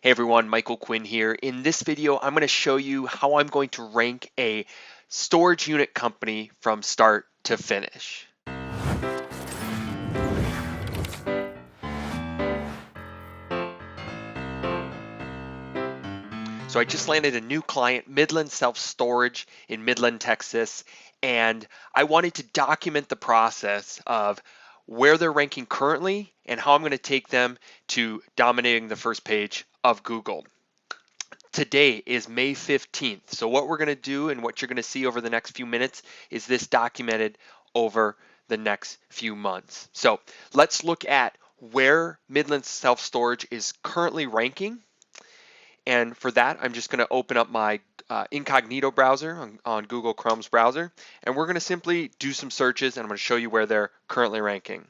Hey everyone, Michael Quinn here. In this video, I'm going to show you how I'm going to rank a storage unit company from start to finish. So I just landed a new client, Midland Self Storage in Midland, Texas, and I wanted to document the process of where they're ranking currently and how I'm going to take them to dominating the first page of Google. Today is May 15th. So what we're going to do and what you're going to see over the next few minutes is this documented over the next few months. So let's look at where Midland Self Storage is currently ranking. And for that, I'm just going to open up my incognito browser on Google Chrome's browser. And we're going to simply do some searches and I'm going to show you where they're currently ranking.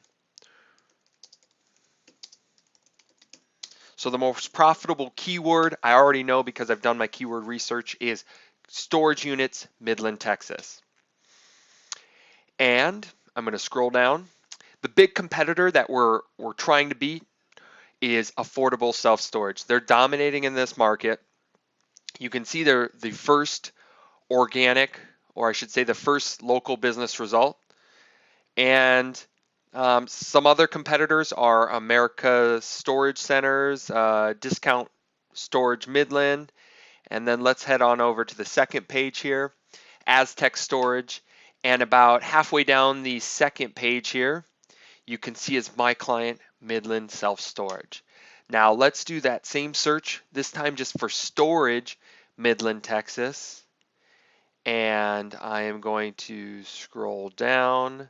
So the most profitable keyword, I already know because I've done my keyword research, is storage units, Midland, Texas. And I'm going to scroll down. The big competitor that we're trying to beat is affordable self-storage. They're dominating in this market. You can see they're the first organic, or I should say the first local business result. And some other competitors are America Storage Centers, Discount Storage Midland, and then let's head on over to the second page here, Aztec Storage, and about halfway down the second page here, you can see is my client, Midland Self Storage. Now let's do that same search, this time just for storage, Midland, Texas, and I am going to scroll down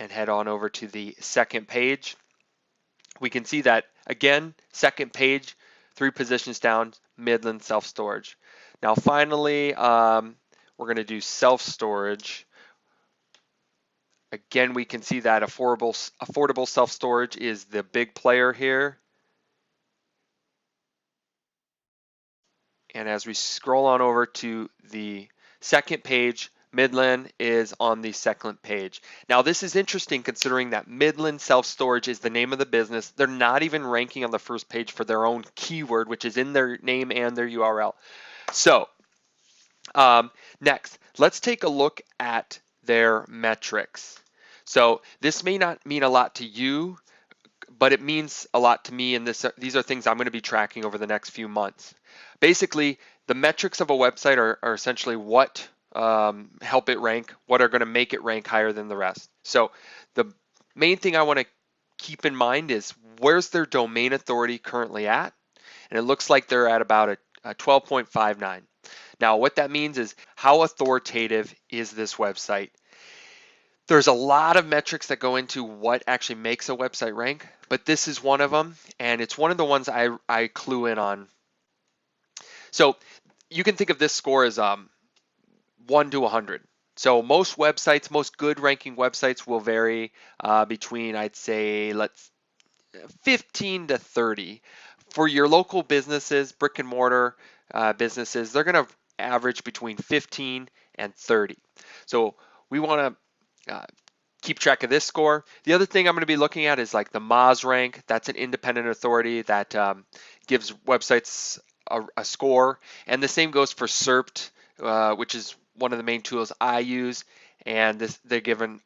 and head on over to the second page. We can see that again, second page, 3 positions down, Midland self-storage. Now finally, we're going to do self-storage. Again, we can see that affordable self-storage is the big player here. And as we scroll on over to the second page, Midland is on the second page. Now this is interesting considering that Midland Self-Storage is the name of the business. They're not even ranking on the first page for their own keyword, which is in their name and their URL. So next, let's take a look at their metrics. So this may not mean a lot to you, but it means a lot to me, and these are things I'm going to be tracking over the next few months. Basically, the metrics of a website are essentially what help it rank, what are going to make it rank higher than the rest. So the main thing I want to keep in mind is where's their domain authority currently at? And it looks like they're at about a 12.59. Now what that means is how authoritative is this website? There's a lot of metrics that go into what actually makes a website rank, but this is one of them, and it's one of the ones I clue in on. So you can think of this score as 1 to 100. So most websites, most good ranking websites will vary between, I'd say, 15 to 30. For your local businesses, brick and mortar businesses, they're going to average between 15 and 30. So we want to keep track of this score. The other thing I'm going to be looking at is like the Moz rank. That's an independent authority that gives websites a score. And the same goes for SERPT, which is one of the main tools I use. And they give an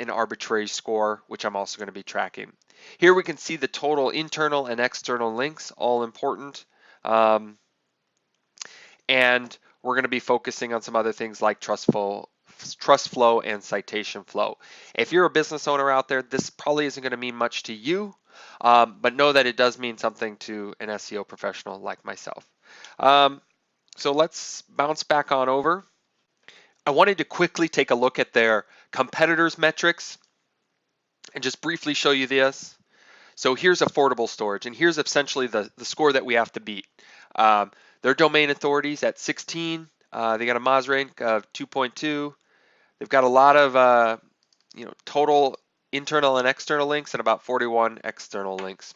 arbitrary score, which I'm also going to be tracking. Here we can see the total internal and external links, all important. And we're going to be focusing on some other things like trust flow and citation flow. If you're a business owner out there, this probably isn't going to mean much to you, but know that it does mean something to an SEO professional like myself. So let's bounce back on over. I wanted to quickly take a look at their competitors' metrics and just briefly show you this. So here's affordable storage, and here's essentially the score that we have to beat. Their domain authorities at 16. They got a Moz rank of 2.2. They've got a lot of total internal and external links and about 41 external links.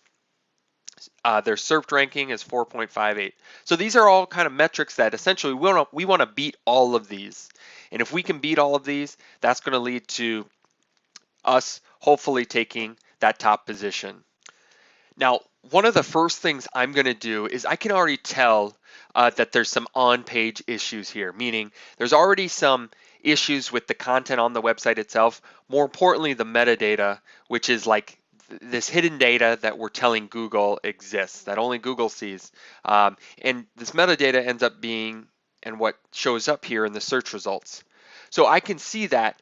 Their SERPT ranking is 4.58. So these are all kind of metrics that essentially we want to beat all of these. And if we can beat all of these, that's going to lead to us hopefully taking that top position. Now, one of the first things I'm going to do is I can already tell that there's some on-page issues here, meaning there's already some issues with the content on the website itself. More importantly, the metadata, which is like this hidden data that we're telling Google exists, that only Google sees. And this metadata ends up being and what shows up here in the search results. So I can see that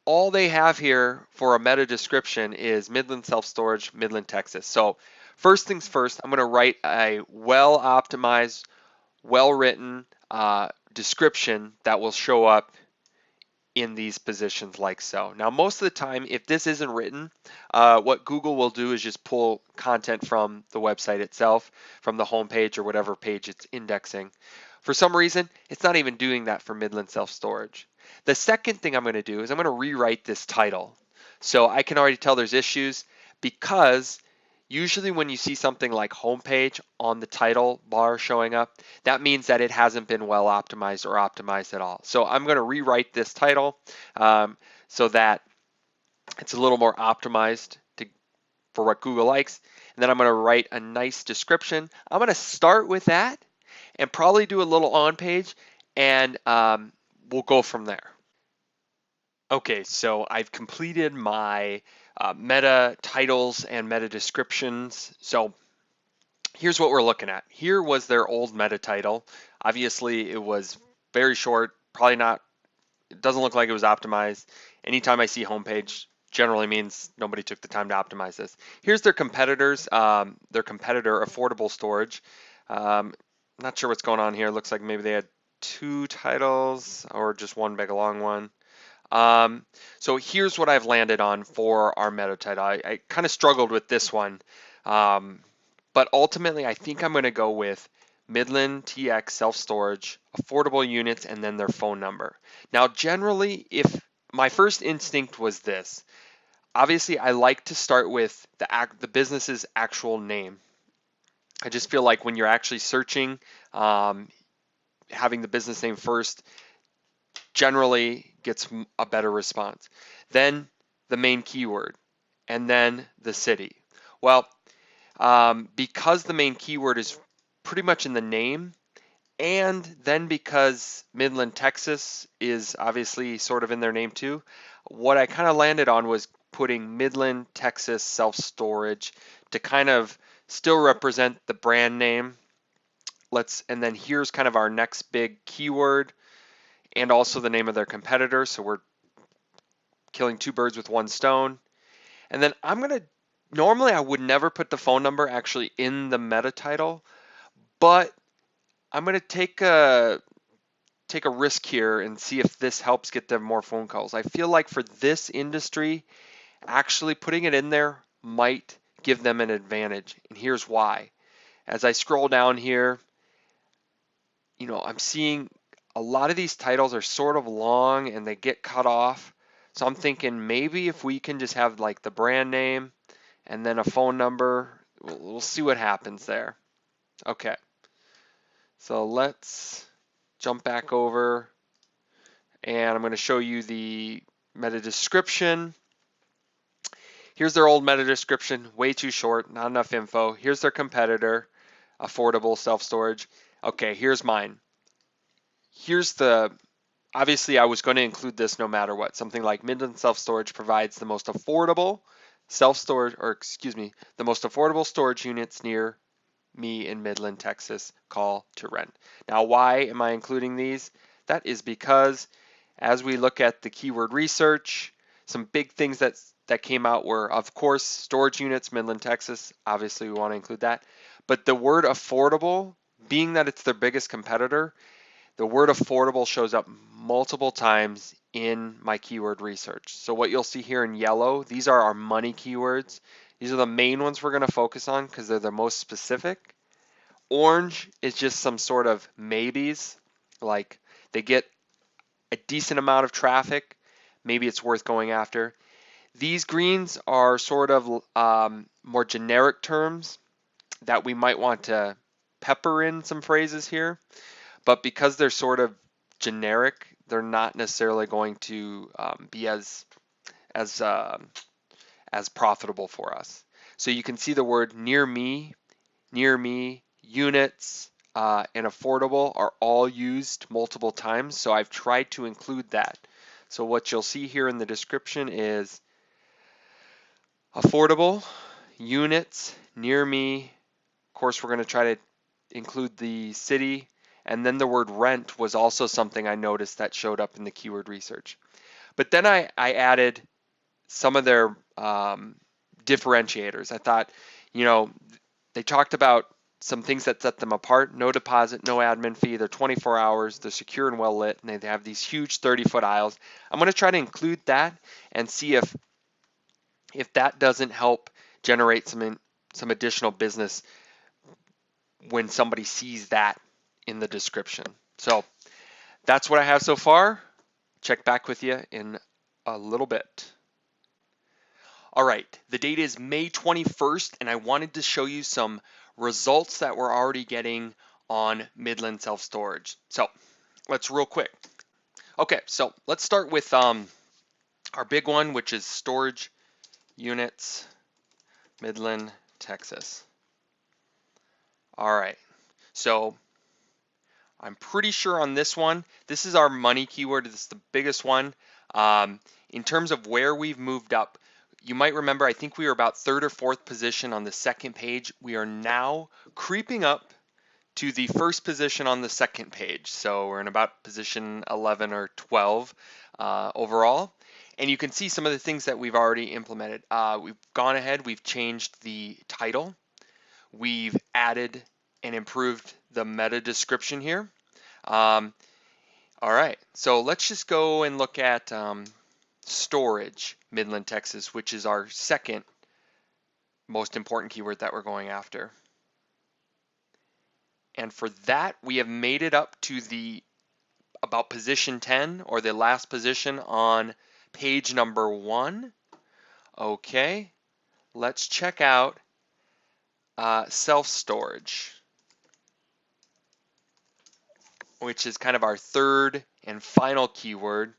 all they have here for a meta description is Midland Self-Storage, Midland, Texas. So first things first, I'm going to write a well-optimized, well-written description that will show up in these positions like so. Now, most of the time, if this isn't written, what Google will do is just pull content from the website itself, from the home page or whatever page it's indexing. For some reason, it's not even doing that for Midland Self-Storage. The second thing I'm going to do is I'm going to rewrite this title. So I can already tell there's issues because usually when you see something like homepage on the title bar showing up, that means that it hasn't been well optimized or optimized at all. So I'm going to rewrite this title so that it's a little more optimized for what Google likes. And then I'm going to write a nice description. I'm going to start with that and probably do a little on page, and we'll go from there. Okay, so I've completed my meta titles and meta descriptions. So here's what we're looking at. Here was their old meta title. Obviously, it was very short, probably not, it doesn't look like it was optimized. Anytime I see homepage, generally means nobody took the time to optimize this. Here's their competitors, their competitor, Affordable Storage. Not sure what's going on here. Looks like maybe they had two titles or just one big long one. So here's what I've landed on for our meta title. I kind of struggled with this one, but ultimately I think I'm going to go with Midland TX self-storage, affordable units, and then their phone number. Now, generally, if my first instinct was this, obviously I like to start with the business's actual name. I just feel like when you're actually searching, having the business name first generally gets a better response. Then the main keyword, and then the city. Well, because the main keyword is pretty much in the name, and then because Midland, Texas is obviously sort of in their name too, what I kind of landed on was putting Midland, Texas self-storage to kind of still represent the brand name. And then here's kind of our next big keyword and also the name of their competitor. So we're killing two birds with one stone. And then normally I would never put the phone number actually in the meta title, but I'm gonna take a risk here and see if this helps get them more phone calls. I feel like for this industry, actually putting it in there might give them an advantage. And here's why. As I scroll down here, I'm seeing a lot of these titles are sort of long and they get cut off. So I'm thinking maybe if we can just have like the brand name and then a phone number, we'll see what happens there. Okay, so let's jump back over and I'm going to show you the meta description. Here's their old meta description, way too short, not enough info. Here's their competitor, affordable self-storage. Okay, here's mine. Obviously I was going to include this no matter what. Something like Midland Self-Storage provides the most affordable the most affordable storage units near me in Midland, Texas. Call to rent. Now, why am I including these? That is because as we look at the keyword research, some big things that came out were, of course, storage units, Midland, Texas. Obviously, we want to include that. But the word affordable, being that it's their biggest competitor, the word affordable shows up multiple times in my keyword research. So what you'll see here in yellow, these are our money keywords. These are the main ones we're going to focus on because they're the most specific. Orange is just some sort of maybes, like they get a decent amount of traffic, maybe it's worth going after. These greens are sort of more generic terms that we might want to pepper in some phrases here. But because they're sort of generic, they're not necessarily going to be as profitable for us. So you can see the word near me, units, and affordable are all used multiple times. So I've tried to include that. So what you'll see here in the description is affordable, units, near me. Of course, we're going to try to include the city. And then the word rent was also something I noticed that showed up in the keyword research. But then I added some of their differentiators. I thought, you know, they talked about some things that set them apart. No deposit, no admin fee. They're 24 hours. They're secure and well lit, and they have these huge 30-foot aisles. I'm going to try to include that and see if that doesn't help generate some additional business when somebody sees that in the description. So that's what I have so far. Check back with you in a little bit. All right, the date is May 21st, and I wanted to show you some results that we're already getting on Midland Self-Storage. So let's real quick. Okay, so let's start with our big one, which is storage units, Midland, Texas. All right, so I'm pretty sure on this one, this is our money keyword. This is the biggest one. In terms of where we've moved up, you might remember, I think we were about third or fourth position on the second page. We are now creeping up to the first position on the second page. So we're in about position 11 or 12 overall. And you can see some of the things that we've already implemented. We've gone ahead, we've changed the title. We've added and improved the meta description here. All right, so let's just go and look at storage, Midland, Texas, which is our second most important keyword that we're going after. And for that, we have made it up to about position 10, or the last position on page number 1. Okay, let's check out self-storage, which is kind of our third and final keyword.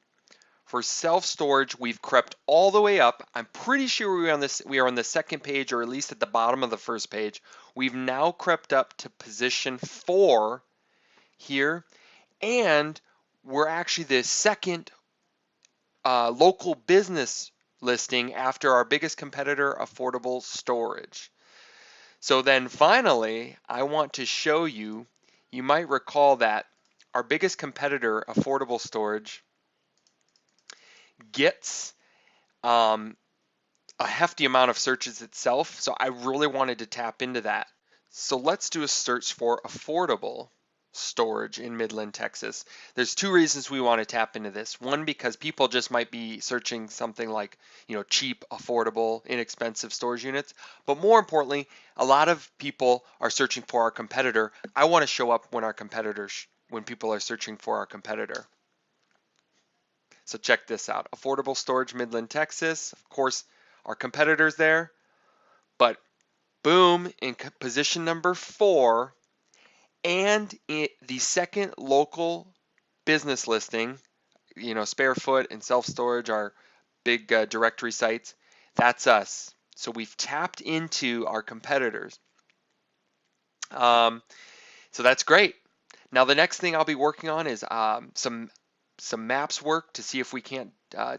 For self-storage, we've crept all the way up. I'm pretty sure we are on the second page, or at least at the bottom of the first page. We've now crept up to position 4 here, and we're actually the second local business listing after our biggest competitor, Affordable Storage. So then finally, I want to show you, you might recall that our biggest competitor, Affordable Storage, gets a hefty amount of searches itself. So I really wanted to tap into that. So let's do a search for affordable storage in Midland, Texas. There's two reasons we want to tap into this. One, because people just might be searching something like, cheap, affordable, inexpensive storage units. But more importantly, a lot of people are searching for our competitor. I want to show up when people are searching for our competitor. So check this out. Affordable storage, Midland, Texas. Of course, our competitors there. But boom, in position number 4, and the second local business listing, Sparefoot and Self Storage are big directory sites. That's us. So we've tapped into our competitors. So that's great. Now the next thing I'll be working on is some maps work to see if we can't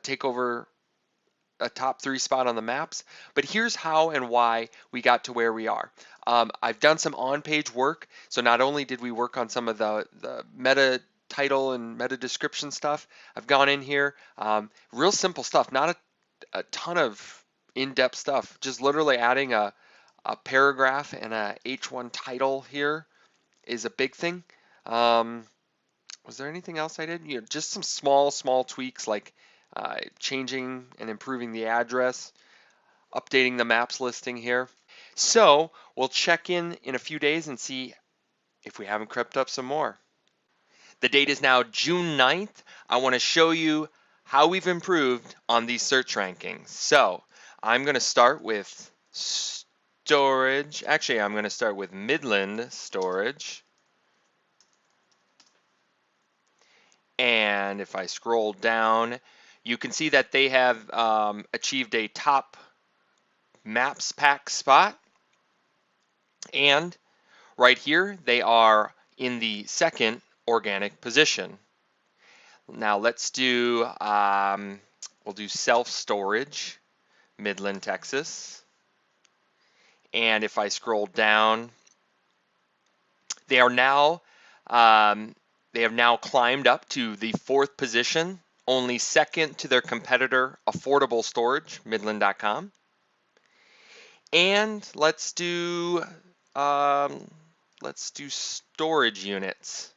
take over a top 3 spot on the maps. But here's how and why we got to where we are. I've done some on-page work. So not only did we work on some of the meta title and meta description stuff, I've gone in here, real simple stuff, not a ton of in-depth stuff, just literally adding a paragraph and a H1 title here is a big thing. Was there anything else I did? Just some small tweaks like changing and improving the address, updating the maps listing here. So we'll check in a few days and see if we haven't crept up some more. The date is now June 9th. I want to show you how we've improved on these search rankings. So I'm going to start with storage. Actually, I'm going to start with Midland storage. And if I scroll down, you can see that they have achieved a top Maps Pack spot. And right here, they are in the second organic position. Now let's do, we'll do self-storage, Midland, Texas. And if I scroll down, they are now, they have now climbed up to the 4th position, only second to their competitor, Affordable Storage, Midland.com. And let's do storage units.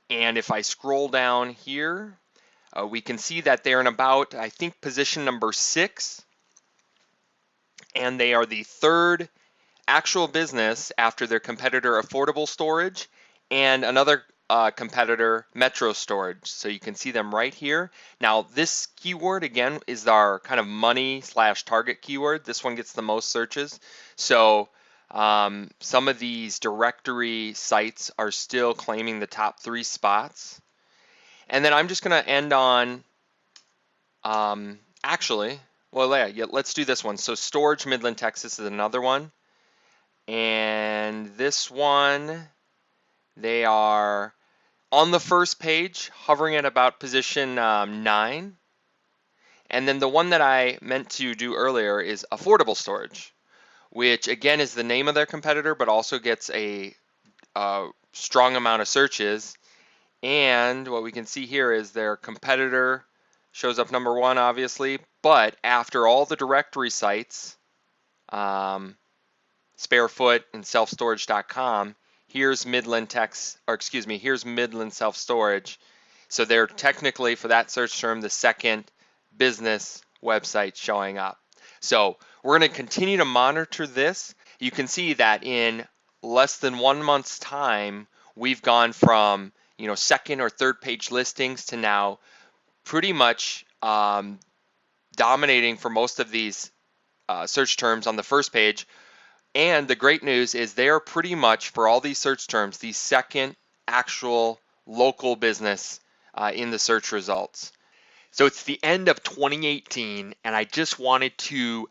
And if I scroll down here, we can see that they're in about, I think, position number 6. And they are the 3rd actual business after their competitor Affordable Storage and another competitor, Metro Storage. So you can see them right here. Now this keyword again is our kind of money / target keyword. This one gets the most searches. So some of these directory sites are still claiming the top 3 spots. And then I'm just going to end on, let's do this one. So Storage Midland, Texas is another one. And this one, they are on the first page, hovering at about position 9. And then the one that I meant to do earlier is Affordable Storage, which again is the name of their competitor, but also gets a strong amount of searches. And what we can see here is their competitor shows up number 1, obviously, but after all the directory sites, Sparefoot and selfstorage.com, here's Midland here's Midland Self-Storage. So they're technically, for that search term, the 2nd business website showing up. So we're going to continue to monitor this. You can see that in less than 1 month's time, we've gone from 2nd or 3rd page listings to now pretty much dominating for most of these search terms on the first page. And the great news is they are pretty much, for all these search terms, the 2nd actual local business in the search results. So it's the end of 2018, and I just wanted to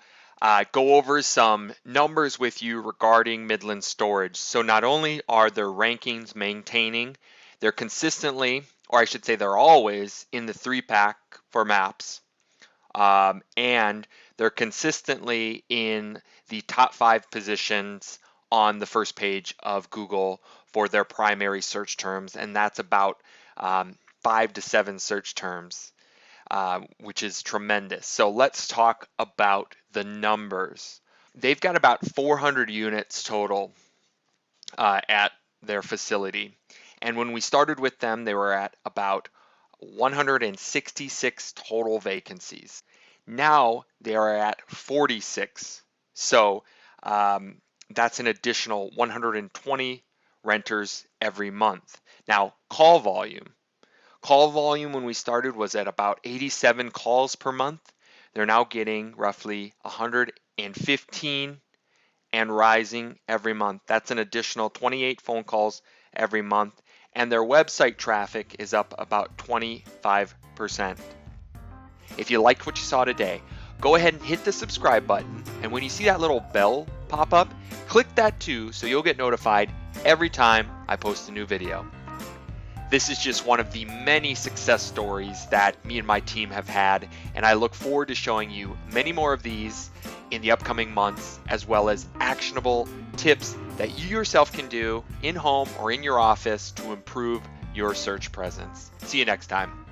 go over some numbers with you regarding Midland Storage. So not only are their rankings maintaining, they're consistently, or I should say they're always, in the 3-pack for maps. And they're consistently in the top 5 positions on the first page of Google for their primary search terms, and that's about 5 to 7 search terms, which is tremendous. So let's talk about the numbers. They've got about 400 units total at their facility, and when we started with them, they were at about 166 total vacancies. Now they are at 46. So that's an additional 120 renters every month. Now, call volume. Call volume when we started was at about 87 calls per month. They're now getting roughly 115 and rising every month. That's an additional 28 phone calls every month. And their website traffic is up about 25%. If you liked what you saw today, go ahead and hit the subscribe button. And when you see that little bell pop up, click that too so you'll get notified every time I post a new video. This is just one of the many success stories that me and my team have had, and I look forward to showing you many more of these in the upcoming months, as well as actionable tips that you yourself can do in home or in your office to improve your search presence. See you next time.